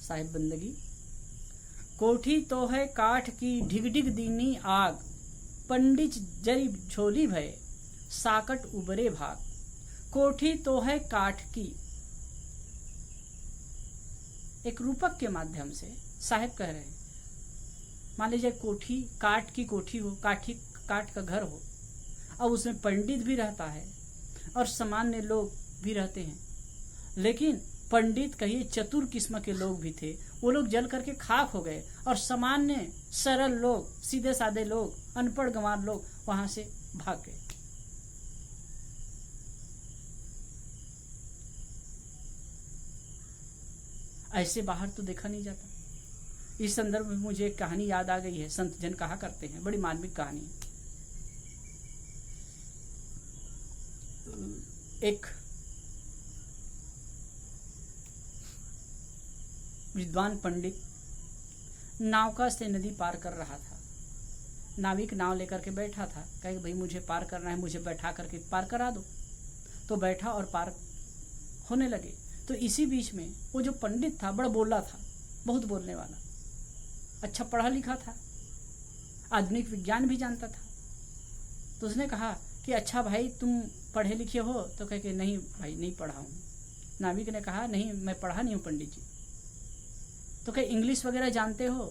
साहिब बंदगी। कोठी तो है काठ की ढिग ढिग दीनी आग, पंडित जरी झोली भय साकट उबरे भाग। कोठी तो है काठ की, एक रूपक के माध्यम से साहिब कह रहे हैं, मान लीजिए कोठी, काठ की कोठी हो, काठ का घर हो, अब उसमें पंडित भी रहता है और सामान्य लोग भी रहते हैं, लेकिन पंडित कहिए चतुर किस्म के लोग भी थे, वो लोग जल करके खाक हो गए और सामान्य सरल लोग, सीधे साधे लोग, अनपढ़ गंवार लोग वहां से भाग गए। ऐसे बाहर तो देखा नहीं जाता। इस संदर्भ में मुझे एक कहानी याद आ गई है, संत जन कहा करते हैं, बड़ी मार्मिक कहानी है। एक विद्वान पंडित नावका से नदी पार कर रहा था। नाविक नाव लेकर के बैठा था, कहे भाई मुझे पार करना है, मुझे बैठा करके पार करा दो। तो बैठा और पार होने लगे। तो इसी बीच में वो जो पंडित था बड़ा बोला था, बहुत बोलने वाला, अच्छा पढ़ा लिखा था, आधुनिक विज्ञान भी जानता था। तो उसने कहा कि अच्छा भाई तुम पढ़े लिखे हो? तो कहे कि नहीं भाई नहीं पढ़ा हूँ। नाविक ने कहा नहीं मैं पढ़ा नहीं हूँ पंडित जी। तो कहे इंग्लिश वगैरह जानते हो?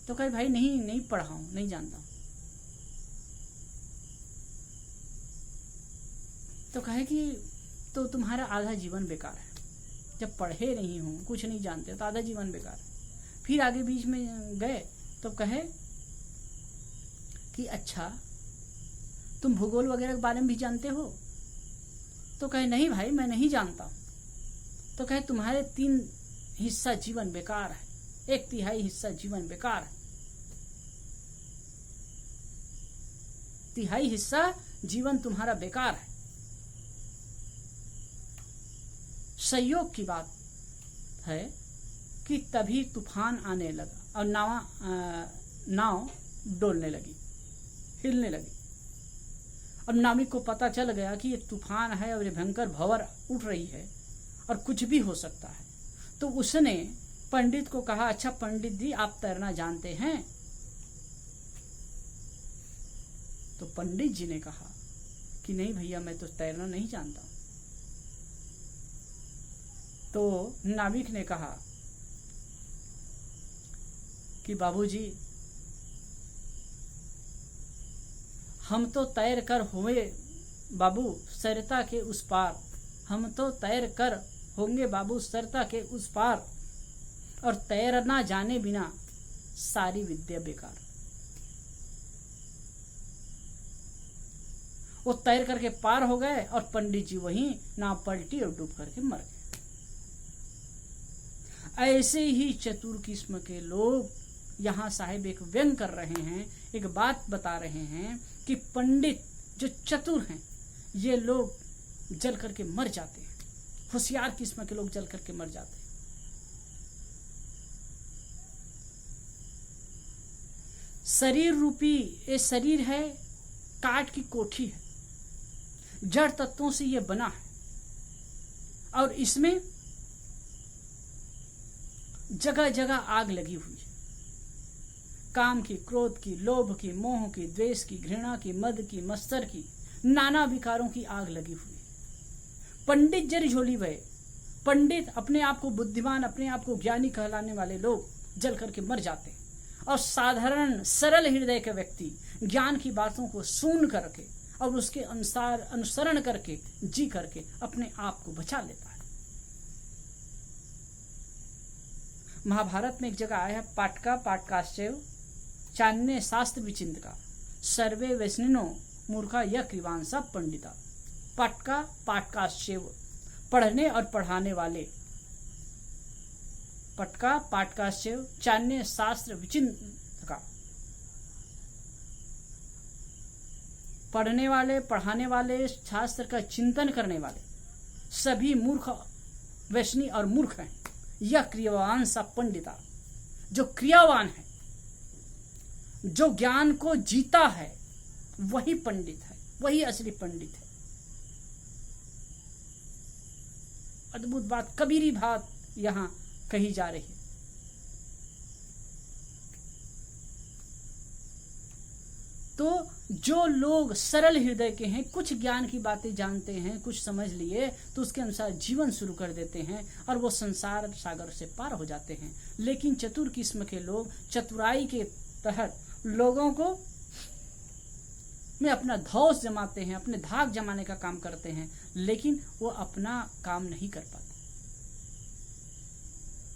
तो कहे भाई नहीं पढ़ा हूँ, नहीं जानता हूँ। तो कहे कि तो तुम्हारा आधा जीवन बेकार है, जब पढ़े नहीं हो, कुछ नहीं जानते तो आधा जीवन बेकार है। फिर आगे बीच में गए तो कहे कि अच्छा तुम भूगोल वगैरह के बारे में भी जानते हो? तो कहे नहीं भाई मैं नहीं जानता हूं। तो कहे तुम्हारे 3 हिस्सा जीवन बेकार है, 1/3 हिस्सा जीवन बेकार है, 1/3 हिस्सा जीवन तुम्हारा बेकार है। संयोग की बात है कि तभी तूफान आने लगा और नाव डोलने लगी, हिलने लगी। अब नाविक को पता चल गया कि ये तूफान है और ये भयंकर भंवर उठ रही है और कुछ भी हो सकता है। तो उसने पंडित को कहा अच्छा पंडित जी आप तैरना जानते हैं? तो पंडित जी ने कहा कि नहीं भैया मैं तो तैरना नहीं जानता। तो नाविक ने कहा कि बाबूजी हम तो तैर कर हुए बाबू सरता के उस पार, हम तो तैर कर होंगे बाबू सरता के उस पार, और तैरना जाने बिना सारी विद्या बेकार। वो तैर करके पार हो गए और पंडित जी वहीं नाव पलटी और डूब करके मर गए। ऐसे ही चतुर किस्म के लोग यहाँ साहिब एक व्यंग कर रहे हैं, एक बात बता रहे हैं कि पंडित जो चतुर हैं ये लोग जल करके मर जाते हैं, होशियार किस्म के लोग जल करके मर जाते हैं। शरीर रूपी ये शरीर है, काठ की कोठी है, जड़ तत्वों से ये बना है और इसमें जगह जगह आग लगी हुई है। काम की, क्रोध की, लोभ की, मोह की, द्वेष की, घृणा की, मद की, मत्सर की, नाना विकारों की आग लगी हुई है। पंडित जरी झोली भय, पंडित अपने आप को बुद्धिमान, अपने आप को ज्ञानी कहलाने वाले लोग जल करके मर जाते हैं और साधारण सरल हृदय के व्यक्ति ज्ञान की बातों को सुन करके और उसके अनुसार अनुसरण करके जी करके अपने आप को बचा लेता है। महाभारत में एक जगह आया है, पाटका पाटकाश्चैव चान्य शास्त्र विचिंतका सर्वे वैष्णिनो मूर्खा यह कृवांसा पंडिता। पाटका पाटकाश्चैव पढ़ने और पढ़ाने वाले, पटका पाटकाश्चैव चान्य शास्त्र विचिंतका, पढ़ने वाले, पढ़ाने वाले, शास्त्र का चिंतन करने वाले सभी मूर्ख, वैष्णी और मूर्ख हैं। यह क्रियावान सा पंडिता, जो क्रियावान है, जो ज्ञान को जीता है, वही पंडित है, वही असली पंडित है। अद्भुत बात, कबीरी बात यहां कही जा रही है। तो जो लोग सरल हृदय के हैं, कुछ ज्ञान की बातें जानते हैं, कुछ समझ लिए, तो उसके अनुसार जीवन शुरू कर देते हैं और वो संसार सागर से पार हो जाते हैं। लेकिन चतुर किस्म के लोग चतुराई के तहत लोगों को में अपना धौस जमाते हैं, अपने धाक जमाने का काम करते हैं, लेकिन वो अपना काम नहीं कर पाते।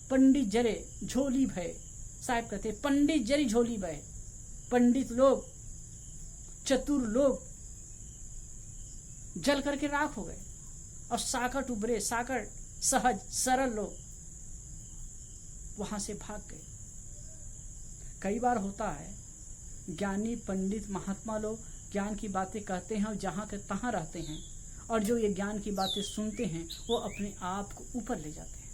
पंडित जरे झोली भय, साहब कहते हैं पंडित जरी झोली भय। पंडित लोग, चतुर लोग जल करके राख हो गए और साकट उभरे, साकट सहज सरल लोग वहां से भाग गए। कई बार होता है ज्ञानी पंडित महात्मा लोग ज्ञान की बातें कहते हैं और जहां के तहां रहते हैं, और जो ये ज्ञान की बातें सुनते हैं वो अपने आप को ऊपर ले जाते हैं।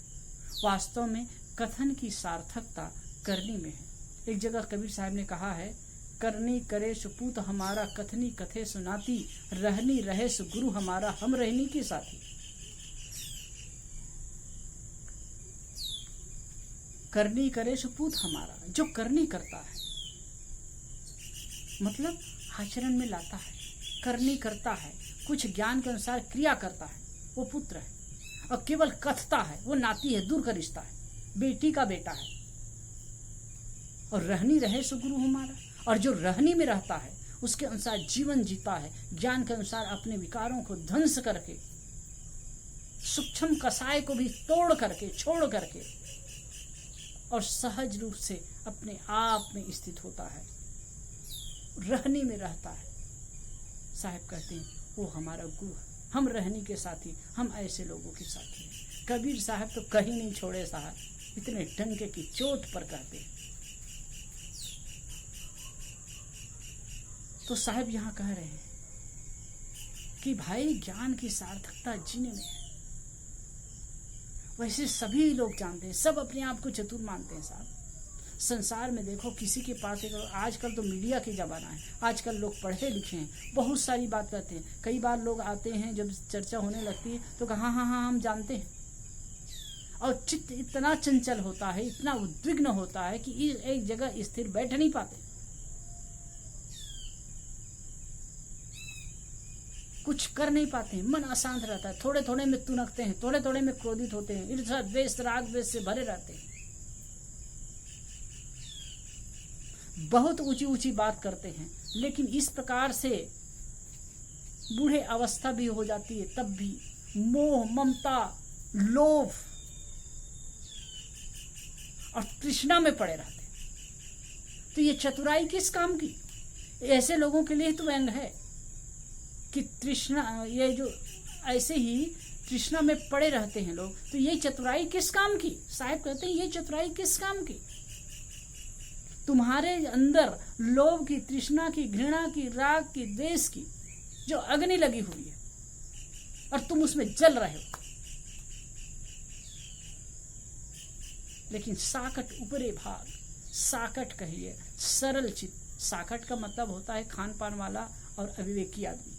वास्तव में कथन की सार्थकता करनी में है। एक जगह कबीर साहब ने कहा है, करनी करे सुपूत हमारा, कथनी कथे सुनाती, रहनी रहे सु गुरु हमारा, हम रहनी के साथी। करनी करे सुपूत हमारा, जो करनी करता है मतलब आचरण में लाता है, करनी करता है, कुछ ज्ञान के अनुसार क्रिया करता है, वो पुत्र है। और केवल कथता है, वो नाती है, दूर का रिश्ता है, बेटी का बेटा है। और रहनी रहे सो गुरु हमारा, और जो रहनी में रहता है उसके अनुसार जीवन जीता है, ज्ञान के अनुसार अपने विकारों को ध्वंस करके, सूक्ष्म कसाय को भी तोड़ करके, छोड़ करके, और सहज रूप से अपने आप में स्थित होता है, रहनी में रहता है। साहब कहते हैं वो हमारा गुरु है, हम रहनी के साथी, हम ऐसे लोगों के साथी हैं। कबीर साहब तो कहीं नहीं छोड़े साहब, इतने डंके की चोट पर कहते हैं। तो साहब यहां कह रहे हैं कि भाई ज्ञान की सार्थकता जीने में है। वैसे सभी लोग जानते हैं, सब अपने आप को चतुर मानते हैं साहब। संसार में देखो किसी के पास एक, आजकल तो मीडिया की जमाना है, आजकल लोग पढ़े लिखे हैं, बहुत सारी बात करते हैं। कई बार लोग आते हैं, जब चर्चा होने लगती है तो कहा हाँ हम जानते हैं, और चित्त इतना चंचल होता है, इतना उद्विग्न होता है कि एक जगह स्थिर बैठ नहीं पाते। कुछ कर नहीं पाते, मन अशांत रहता है, थोड़े थोड़े में तुनकते हैं, थोड़े थोड़े में क्रोधित होते हैं, ईर्ष्या द्वेष राग द्वेष से भरे रहते हैं, बहुत ऊंची ऊंची बात करते हैं। लेकिन इस प्रकार से बूढ़े अवस्था भी हो जाती है, तब भी मोह, ममता, लोभ और तृष्णा में पड़े रहते हैं। तो ये चतुराई किस काम की? ऐसे लोगों के लिए तो व्यंग है कि तृष्णा, ये जो ऐसे ही तृष्णा में पड़े रहते हैं लोग, तो ये चतुराई किस काम की? साहब कहते हैं ये चतुराई किस काम की? तुम्हारे अंदर लोभ की, तृष्णा की, घृणा की, राग की, द्वेष की जो अग्नि लगी हुई है और तुम उसमें जल रहे हो, लेकिन साकट ऊपरे भाग, साकट कहिए सरल चित्त। साकट का मतलब होता है खान पान वाला और अविवेकी आदमी,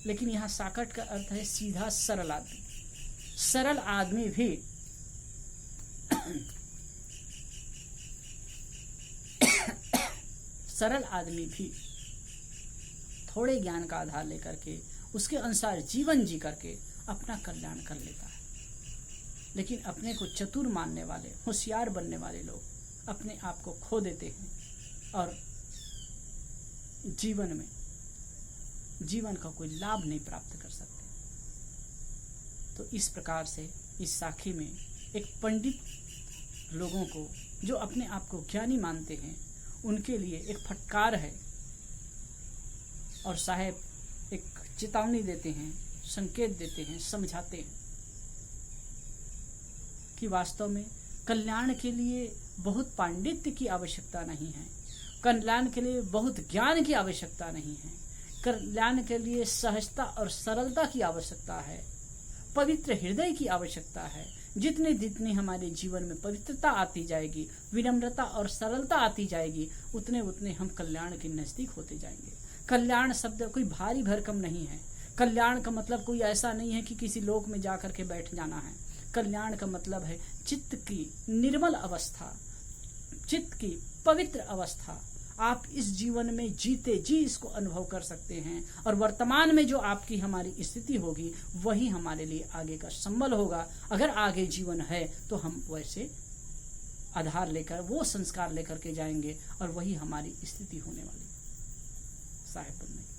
लेकिन यहां साकट का अर्थ है सीधा सरल आदमी। सरल आदमी भी सरल आदमी भी थोड़े ज्ञान का आधार लेकर के उसके अनुसार जीवन जी करके अपना कल्याण कर लेता है। लेकिन अपने को चतुर मानने वाले, होशियार बनने वाले लोग अपने आप को खो देते हैं और जीवन का कोई लाभ नहीं प्राप्त कर सकते। तो इस प्रकार से इस साखी में एक पंडित लोगों को, जो अपने आप को ज्ञानी मानते हैं, उनके लिए एक फटकार है। और साहेब एक चेतावनी देते हैं, संकेत देते हैं, समझाते हैं कि वास्तव में कल्याण के लिए बहुत पांडित्य की आवश्यकता नहीं है, कल्याण के लिए बहुत ज्ञान की आवश्यकता नहीं है, कल्याण के लिए सहजता और सरलता की आवश्यकता है, पवित्र हृदय की आवश्यकता है। जितनी जितनी हमारे जीवन में पवित्रता आती जाएगी, विनम्रता और सरलता आती जाएगी, उतने उतने हम कल्याण के नजदीक होते जाएंगे। कल्याण शब्द कोई भारी भरकम नहीं है। कल्याण का मतलब कोई ऐसा नहीं है कि किसी लोक में जाकर के बैठ जाना है। कल्याण का मतलब है चित्त की निर्मल अवस्था, चित्त की पवित्र अवस्था आप इस जीवन में जीते जी इसको अनुभव कर सकते हैं, और वर्तमान में जो आपकी हमारी स्थिति होगी वही हमारे लिए आगे का संबल होगा। अगर आगे जीवन है तो हम वैसे आधार लेकर, वो संस्कार लेकर के जाएंगे, और वही हमारी स्थिति होने वाली। साहेब बनने